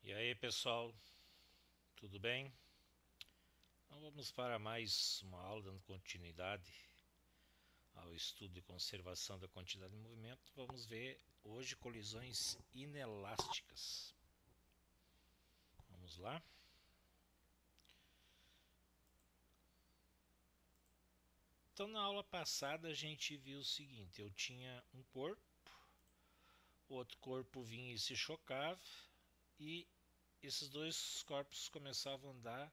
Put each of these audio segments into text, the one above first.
E aí pessoal, tudo bem? Então vamos para mais uma aula dando continuidade ao estudo e conservação da quantidade de movimento. Vamos ver hoje colisões inelásticas. Vamos lá? Então na aula passada a gente viu o seguinte, eu tinha um corpo, o outro corpo vinha e se chocava e esses dois corpos começavam a andar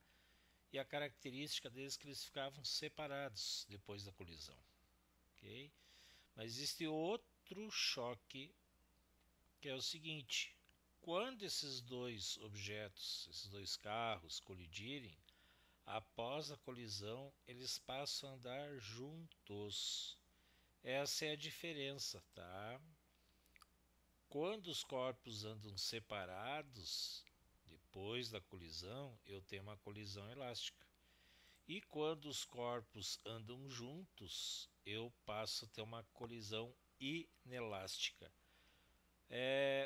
e a característica deles é que eles ficavam separados depois da colisão. Ok? Mas existe outro choque que é o seguinte: quando esses dois objetos, esses dois carros colidirem, após a colisão eles passam a andar juntos. Essa é a diferença, tá? Quando os corpos andam separados, depois da colisão, eu tenho uma colisão elástica. E quando os corpos andam juntos, eu passo a ter uma colisão inelástica.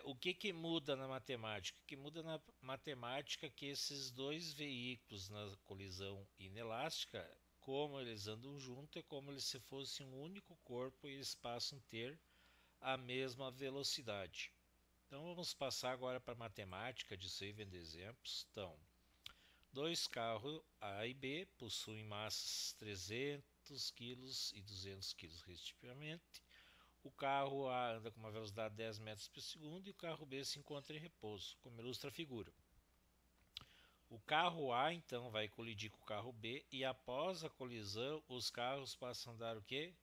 O que muda na matemática? O que muda na matemática é que esses dois veículos na colisão inelástica, como eles andam juntos, é como se fosse um único corpo e eles passam a ter a mesma velocidade. Então vamos passar agora para a matemática disso aí, vendo exemplos. Então, dois carros A e B possuem massas 300 kg e 200 kg respectivamente. O carro A anda com uma velocidade de 10 metros por segundo e o carro B se encontra em repouso, como ilustra a figura. O carro A então vai colidir com o carro B e após a colisão os carros passam a andar o quê?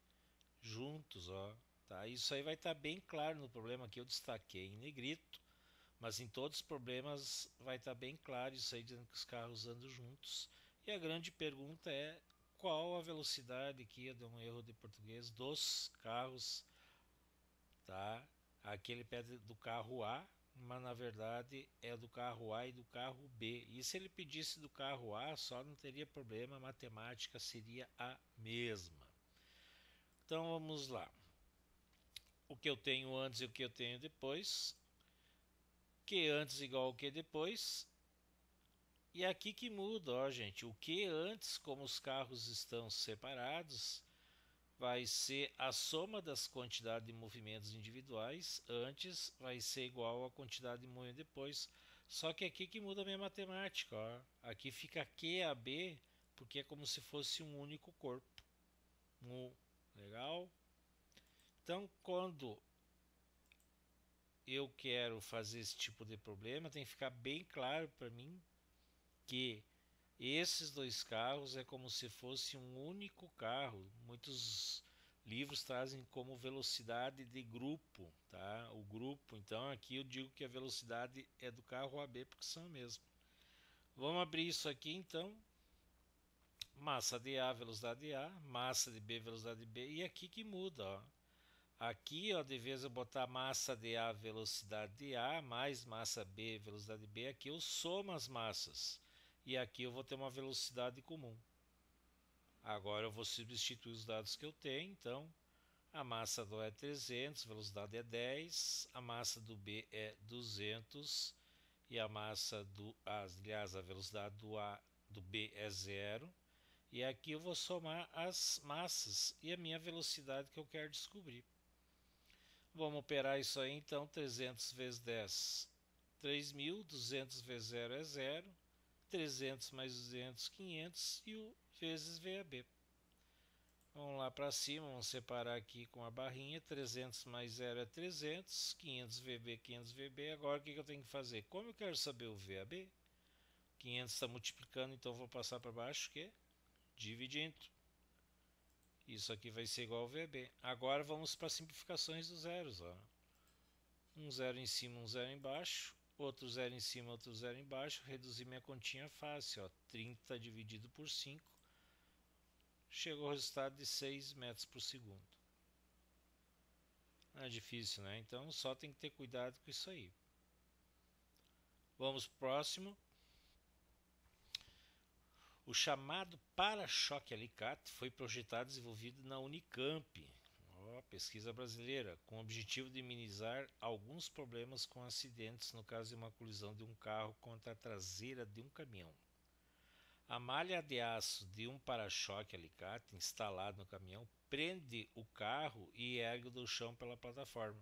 Juntos, ó. Tá? Isso aí vai estar bem claro no problema que eu destaquei em negrito, mas em todos os problemas vai estar bem claro isso aí dizendo que os carros andam juntos. E a grande pergunta é qual a velocidade que deu um erro de português dos carros, tá? Aqui ele pede do carro A, mas na verdade é do carro A e do carro B. E se ele pedisse do carro A, só não teria problema, a matemática seria a mesma. Então vamos lá. O que eu tenho antes e o que eu tenho depois. Que antes igual ao que depois. E aqui que muda, ó, gente. O que antes, como os carros estão separados, vai ser a soma das quantidades de movimentos individuais antes vai ser igual à quantidade de movimento depois. Só que aqui que muda a minha matemática, ó. Aqui fica QAB porque é como se fosse um único corpo. Legal? Então, quando eu quero fazer esse tipo de problema, tem que ficar bem claro para mim que esses dois carros é como se fosse um único carro. Muitos livros trazem como velocidade de grupo, tá? O grupo. Então aqui eu digo que a velocidade é do carro AB porque são a mesma. Vamos abrir isso aqui então. Massa de A, velocidade de A, massa de B, velocidade de B. E aqui que muda, ó. Aqui, ó, de vez eu botar massa de A, velocidade de A, mais massa B, velocidade de B, aqui eu somo as massas. E aqui eu vou ter uma velocidade comum. Agora eu vou substituir os dados que eu tenho, então a massa do A é 300, a velocidade é 10, a massa do B é 200 e a massa do A, aliás, a velocidade do B é 0. E aqui eu vou somar as massas e a minha velocidade que eu quero descobrir. Vamos operar isso aí então, 300 vezes 10, 3.000, 200 vezes 0 é 0, 300 mais 200, 500 e o vezes VAB. Vamos lá para cima, vamos separar aqui com a barrinha, 300 mais 0 é 300, 500 VB, 500 VB. Agora o que eu tenho que fazer? Como eu quero saber o VAB, 500 está multiplicando, então vou passar para baixo, que é dividindo. Isso aqui vai ser igual ao VB. Agora vamos para simplificações dos zeros. Ó. Um zero em cima, um zero embaixo. Outro zero em cima, outro zero embaixo. Reduzir minha continha fácil. Ó. 30 dividido por 5. Chegou ao resultado de 6 metros por segundo. Não é difícil, né? Então só tem que ter cuidado com isso aí. Vamos pro próximo. O chamado para-choque alicate foi projetado e desenvolvido na Unicamp. Pesquisa brasileira, com o objetivo de minimizar alguns problemas com acidentes no caso de uma colisão de um carro contra a traseira de um caminhão. A malha de aço de um para-choque alicate instalado no caminhão prende o carro e ergue do chão pela plataforma,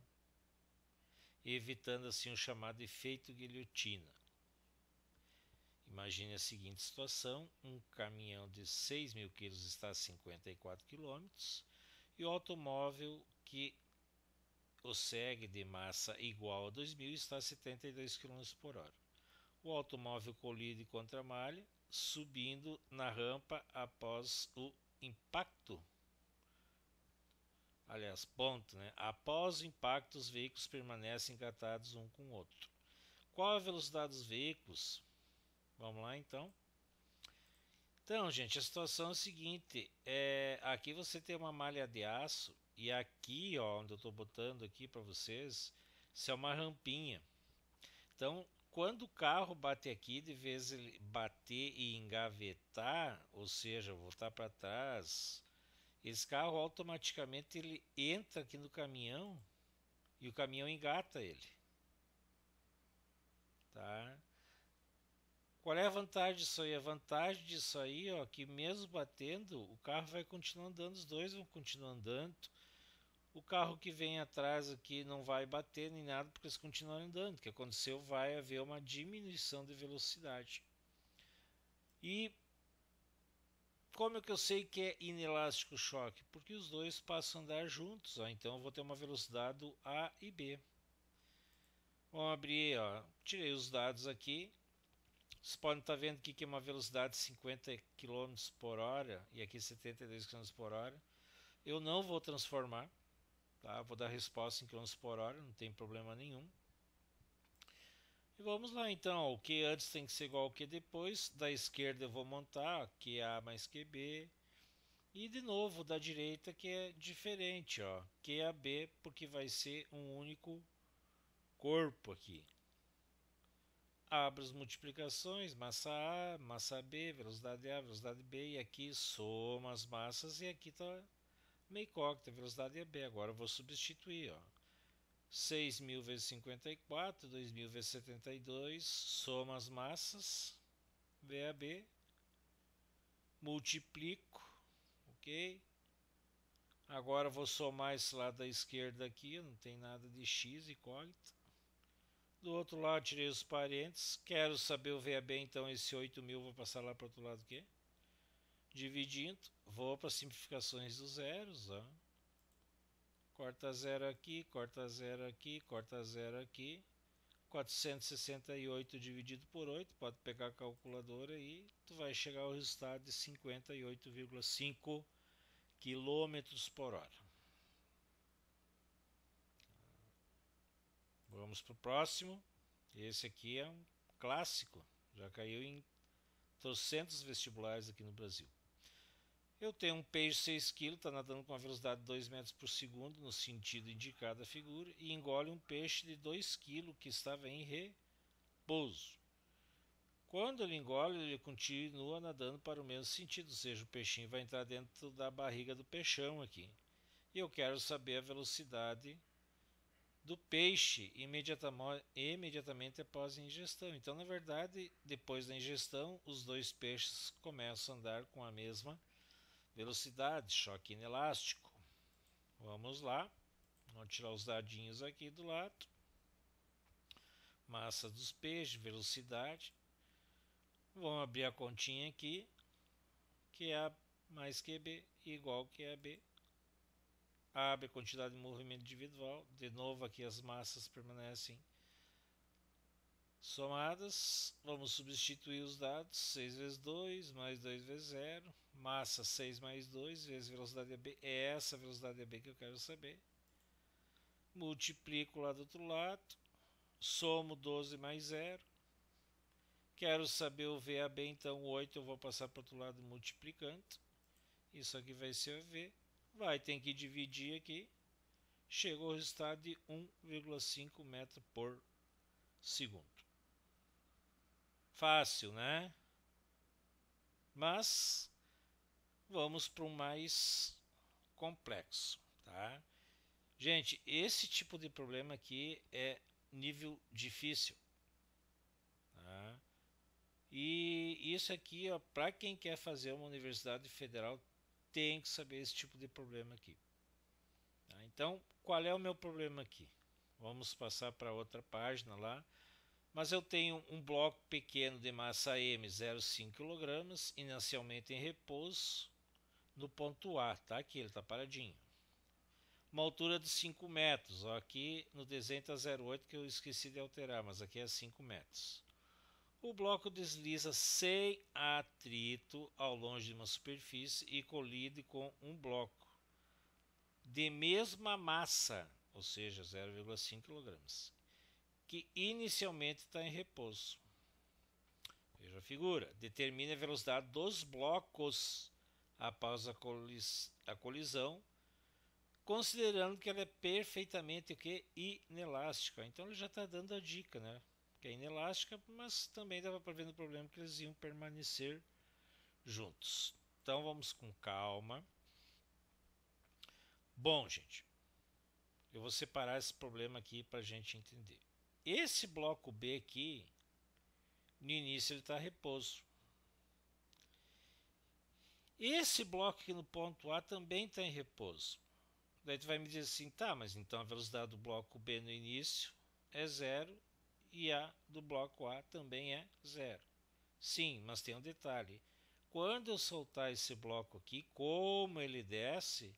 evitando assim o chamado efeito guilhotina. Imagine a seguinte situação: um caminhão de 6.000 kg está a 54 km e o automóvel que o segue de massa igual a 2.000 está a 72 km por hora. O automóvel colide contra a malha, subindo na rampa após o impacto. Aliás, ponto, né? Após o impacto, os veículos permanecem engatados um com o outro. Qual a velocidade dos veículos? Vamos lá, então. Então, gente, a situação é a seguinte: aqui você tem uma malha de aço e aqui, ó, onde eu estou botando aqui para vocês, isso é uma rampinha. Então, quando o carro bate aqui, de vez ele bater e engavetar, ou seja, voltar para trás, esse carro automaticamente ele entra aqui no caminhão e o caminhão engata ele, tá? Qual é a vantagem disso aí? A vantagem disso aí, ó, que mesmo batendo, o carro vai continuar andando, os dois vão continuar andando. O carro que vem atrás aqui não vai bater nem nada porque eles continuam andando. O que aconteceu? Vai haver uma diminuição de velocidade. E como é que eu sei que é inelástico o choque? Porque os dois passam a andar juntos, ó. Então eu vou ter uma velocidade do A e B. Vamos abrir, ó. Tirei os dados aqui. Vocês podem estar vendo aqui que é uma velocidade de 50 km por hora e aqui 72 km por hora. Eu não vou transformar, tá? Vou dar resposta em km por hora, não tem problema nenhum. E vamos lá então, o que antes tem que ser igual ao que depois. Da esquerda eu vvou montar QA mais QB. E de novo da direita que é diferente, ó, QAB, porque vai ser um único corpo aqui. Abro as multiplicações, massa A, massa B, velocidade A, velocidade B, e aqui soma as massas, e aqui está meio incógnita, a velocidade é B. Agora eu vou substituir, ó. 6.000 vezes 54, 2.000 vezes 72, soma as massas, VAB, multiplico, ok? Agora eu vou somar esse lado da esquerda aqui, não tem nada de x, incógnita. Do outro lado tirei os parênteses. Quero saber o VAB, então esse 8.000 vou passar lá para o outro lado aqui. Dividindo, vou para simplificações dos zeros. Ó. Corta zero aqui, corta zero aqui, corta zero aqui. 468 dividido por 8, pode pegar a calculadora e tu vai chegar ao resultado de 58,5 km por hora. Vamos para o próximo. Esse aqui é um clássico. Já caiu em trocentos vestibulares aqui no Brasil. Eu tenho um peixe de 6 kg, está nadando com uma velocidade de 2 metros por segundo, no sentido indicado da figura, e engole um peixe de 2 kg que estava em repouso. Quando ele engole, ele continua nadando para o mesmo sentido, ou seja, o peixinho vai entrar dentro da barriga do peixão aqui. E eu quero saber a velocidade do peixe imediatamente após a ingestão. Então, na verdade, depois da ingestão, os dois peixes começam a andar com a mesma velocidade, choque inelástico. Vamos lá, vamos tirar os dadinhos aqui do lado. Massa dos peixes, velocidade. Vamos abrir a continha aqui, QA mais QB igual QAB. Abre a quantidade de movimento individual. De novo aqui as massas permanecem somadas. Vamos substituir os dados. 6 vezes 2, mais 2 vezes 0. Massa 6 mais 2 vezes velocidade AB. É essa velocidade AB que eu quero saber. Multiplico lá do outro lado. Somo 12 mais 0. Quero saber o VAB, então 8 eu vou passar para o outro lado multiplicando. Isso aqui vai ser o V. Vai ter que dividir aqui. Chegou ao resultado de 1,5 metro por segundo. Fácil, né? Mas vamos para um mais complexo, tá? Gente, esse tipo de problema aqui é nível difícil. Tá? E isso aqui, para quem quer fazer uma universidade federal, tem que saber esse tipo de problema aqui. Tá? Então, qual é o meu problema aqui? Vamos passar para outra página lá. Mas eu tenho um bloco pequeno de massa M, 0,5 kg, inicialmente em repouso, no ponto A, tá? Aqui ele está paradinho. Uma altura de 5 metros, ó, aqui no desenho está 0,8 que eu esqueci de alterar, mas aqui é 5 metros. O bloco desliza sem atrito ao longe de uma superfície e colide com um bloco de mesma massa, ou seja, 0,5 kg, que inicialmente está em repouso. Veja a figura. Determine a velocidade dos blocos após a colisão, considerando que ela é perfeitamente inelástica. Então ele já está dando a dica, né? Que é inelástica, mas também dava para ver no problema que eles iam permanecer juntos. Então vamos com calma. Bom, gente, eu vou separar esse problema aqui para a gente entender. Esse bloco B aqui, no início ele está repouso. Esse bloco aqui no ponto A também está em repouso. Daí tu vai me dizer assim, tá, mas então a velocidade do bloco B no início é 0 e a do bloco A também é 0. Sim, mas tem um detalhe. Quando eu soltar esse bloco aqui, como ele desce,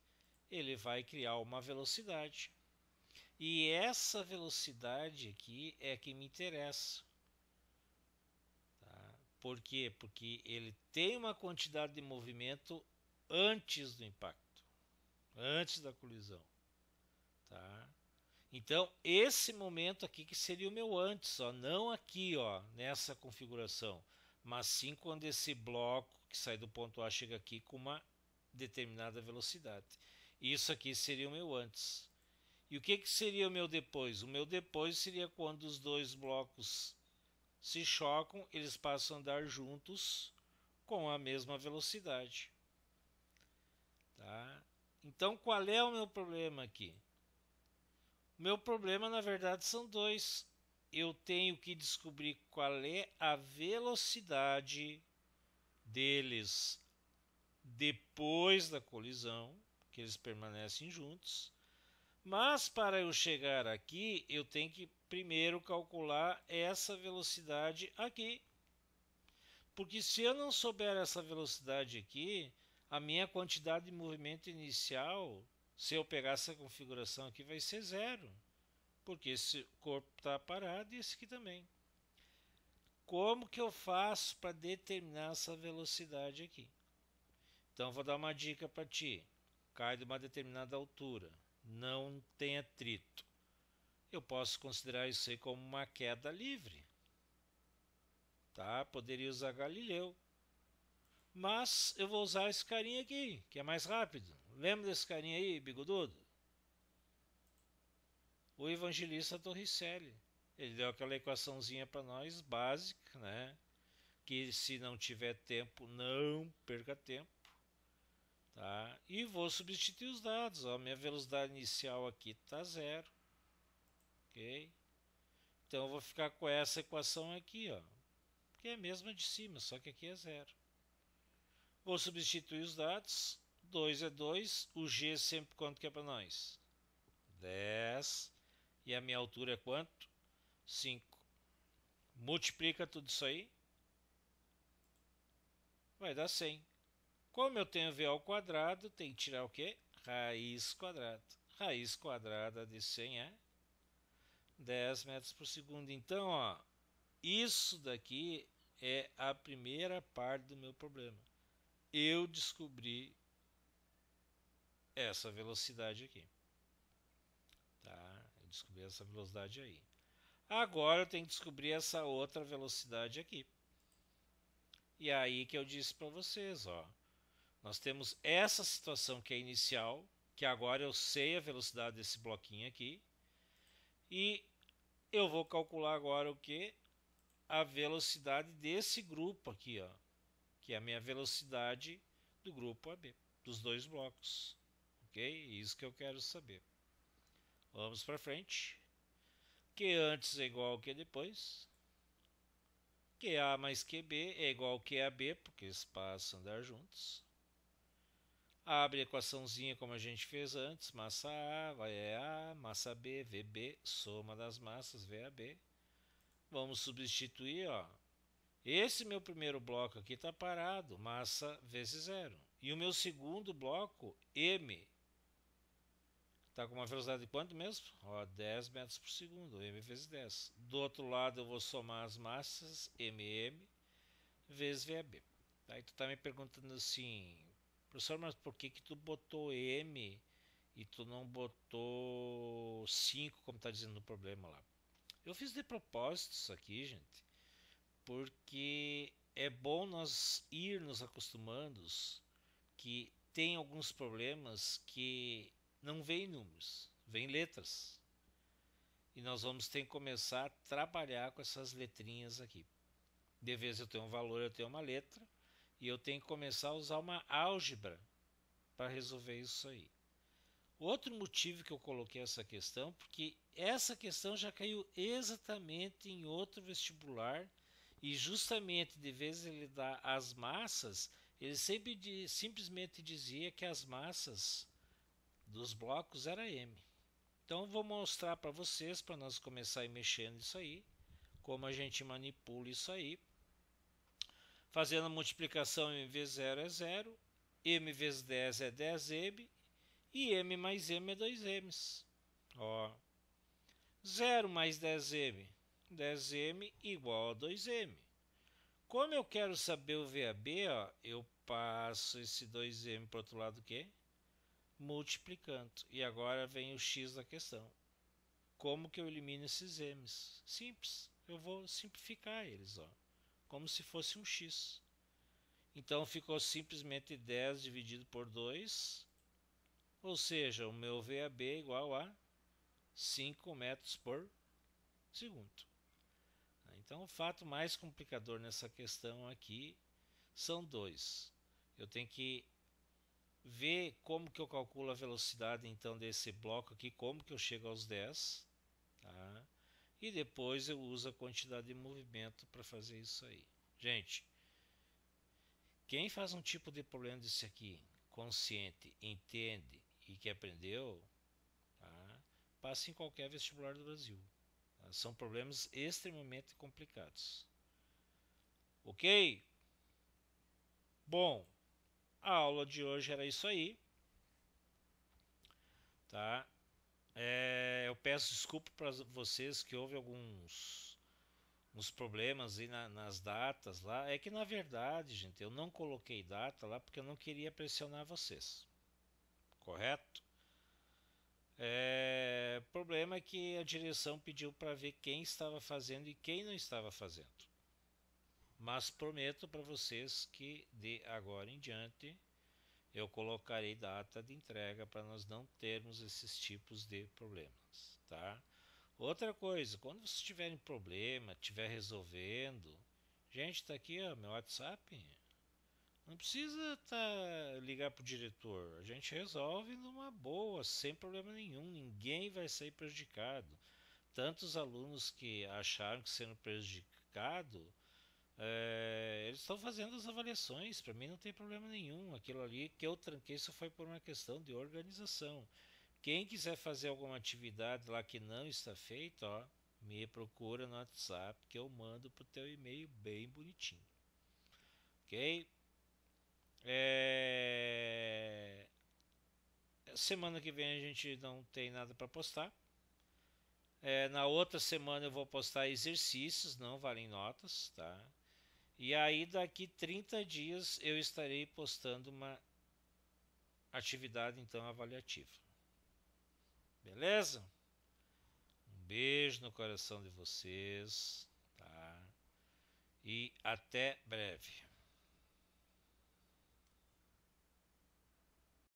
ele vai criar uma velocidade. E essa velocidade aqui é que me interessa. Tá? Por quê? Porque ele tem uma quantidade de movimento antes do impacto, antes da colisão. Tá? Então, esse momento aqui que seria o meu antes, ó, não aqui, ó, nessa configuração, mas sim quando esse bloco que sai do ponto A chega aqui com uma determinada velocidade. Isso aqui seria o meu antes. E o que seria o meu depois? O meu depois seria quando os dois blocos se chocam, eles passam a andar juntos com a mesma velocidade. Tá? Então, qual é o meu problema aqui? O meu problema, na verdade, são dois. Eu tenho que descobrir qual é a velocidade deles depois da colisão, que eles permanecem juntos. Mas para eu chegar aqui, eu tenho que primeiro calcular essa velocidade aqui. Porque se eu não souber essa velocidade aqui, a minha quantidade de movimento inicial, se eu pegar essa configuração aqui, vai ser 0. Porque esse corpo está parado e esse aqui também. Como que eu faço para determinar essa velocidade aqui? Então vou dar uma dica para ti. Cai de uma determinada altura, não tem atrito. Eu posso considerar isso aí como uma queda livre. Tá? Poderia usar Galileu. Mas eu vou usar esse carinha aqui, que é mais rápido. Lembra desse carinha aí, bigodudo? O evangelista Torricelli. Ele deu aquela equaçãozinha para nós, básica, né? Que se não tiver tempo, não perca tempo. Tá? E vou substituir os dados. Ó. Minha velocidade inicial aqui está 0. Ok? Então eu vou ficar com essa equação aqui, ó, que é a mesma de cima, só que aqui é 0. Vou substituir os dados. 2 é 2. O G sempre quanto que é para nós? 10. E a minha altura é quanto? 5. Multiplica tudo isso aí. Vai dar 100. Como eu tenho V ao quadrado, tem que tirar o quê? Raiz quadrada. Raiz quadrada de 100 é 10 metros por segundo. Então, ó, isso daqui é a primeira parte do meu problema. Eu descobri essa velocidade aqui. Tá? Eu descobri essa velocidade aí. Agora eu tenho que descobrir essa outra velocidade aqui. E é aí que eu disse para vocês, ó. Nós temos essa situação que é inicial, que agora eu sei a velocidade desse bloquinho aqui. E eu vou calcular agora o que? A velocidade desse grupo aqui, ó, que é a minha velocidade do grupo AB, dos dois blocos. Ok? Isso que eu quero saber. Vamos para frente. Q antes é igual ao Q depois. QA mais QB é igual ao QAB, porque eles passam a andar juntos. Abre a equaçãozinha como a gente fez antes. Massa A vai A, massa B, VB, soma das massas, VAB. Vamos substituir, ó. Esse meu primeiro bloco aqui está parado, massa vezes zero. E o meu segundo bloco, M, está com uma velocidade de quanto mesmo? Ó, 10 metros por segundo, M vezes 10. Do outro lado eu vou somar as massas, MM vezes VAB. Aí tu está me perguntando assim, professor, mas por que tu botou M e tu não botou 5, como está dizendo no problema lá? Eu fiz de propósito isso aqui, gente, porque é bom nós ir nos acostumando que tem alguns problemas que não vem números, vem letras. E nós vamos ter que começar a trabalhar com essas letrinhas aqui. De vez eu tenho um valor, eu tenho uma letra, e eu tenho que começar a usar uma álgebra para resolver isso aí. Outro motivo que eu coloquei essa questão, porque essa questão já caiu exatamente em outro vestibular, e justamente de vez ele dá as massas, ele sempre simplesmente dizia que as massas dos blocos era M. Então vou mostrar para vocês, para nós começar a ir mexendo isso aí, como a gente manipula isso aí. Fazendo a multiplicação, m vezes 0 é 0, m vezes 10 é 10m, e m mais m é 2m's. Ó, 0 mais 10m, 10m igual a 2m. Como eu quero saber o VAB, ó, eu passo esse 2m para o outro lado, o quê? Multiplicando. E agora vem o x da questão. Como que eu elimino esses m's? Simples. Eu vou simplificar eles, ó, como se fosse um x. Então ficou simplesmente 10 dividido por 2, ou seja, o meu VAB é igual a 5 metros por segundo. Então o fato mais complicador nessa questão aqui são dois. Eu tenho que ver como que eu calculo a velocidade então desse bloco aqui, como que eu chego aos 10, tá? E depois eu uso a quantidade de movimento para fazer isso aí. Gente, quem faz um tipo de problema desse aqui, consciente, entende e que aprendeu, tá? Passa em qualquer vestibular do Brasil. Tá? São problemas extremamente complicados. Ok? Bom, a aula de hoje era isso aí. Tá? Eu peço desculpa para vocês que houve alguns problemas aí nas datas lá. É que na verdade, gente, eu não coloquei data lá porque eu não queria pressionar vocês. Correto? O problema é que a direção pediu para ver quem estava fazendo e quem não estava fazendo. Mas prometo para vocês que de agora em diante eu colocarei data de entrega para nós não termos esses tipos de problemas, tá? Outra coisa, quando vocês tiverem problema, estiver resolvendo, gente, está aqui ó, meu WhatsApp. Não precisa ligar para o diretor, a gente resolve numa boa, sem problema nenhum, ninguém vai sair prejudicado. Tantos alunos que acharam que sendo prejudicado, eles estão fazendo as avaliações, para mim não tem problema nenhum. Aquilo ali que eu tranquei só foi por uma questão de organização. Quem quiser fazer alguma atividade lá que não está feita, ó, me procura no WhatsApp que eu mando para o teu e-mail bem bonitinho. Ok? Semana que vem a gente não tem nada para postar. Na outra semana eu vou postar exercícios, não valem notas, tá? E aí daqui 30 dias eu estarei postando uma atividade então avaliativa. Beleza? Um beijo no coração de vocês, tá? E até breve.